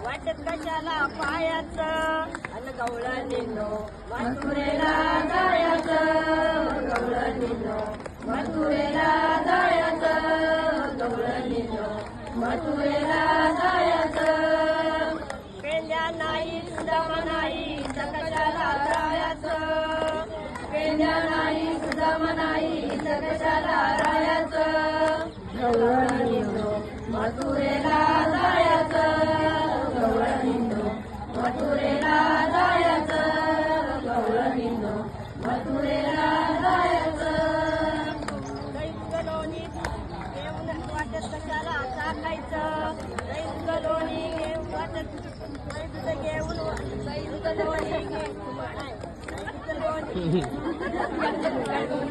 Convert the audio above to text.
वाटत कशाला पायाचं अन गवळणीनो मथुरेला जायचं गवळणीनो मथुरेला जायचं गवळणीनो मथुरेला जायचं पेंड्या नाही सुदामा नाही कशाला राहायचं पेंड्या नाही सुदामा नाही कशाला राहायचं गवळणीनो मथुरेला जायचं मथुरेला जायचं गवळणीनो मथुरेला जायचं गलोनी घेऊन वाटत कशाला टाकायचं गलोनी घेऊन वाटत घेऊन गलोनी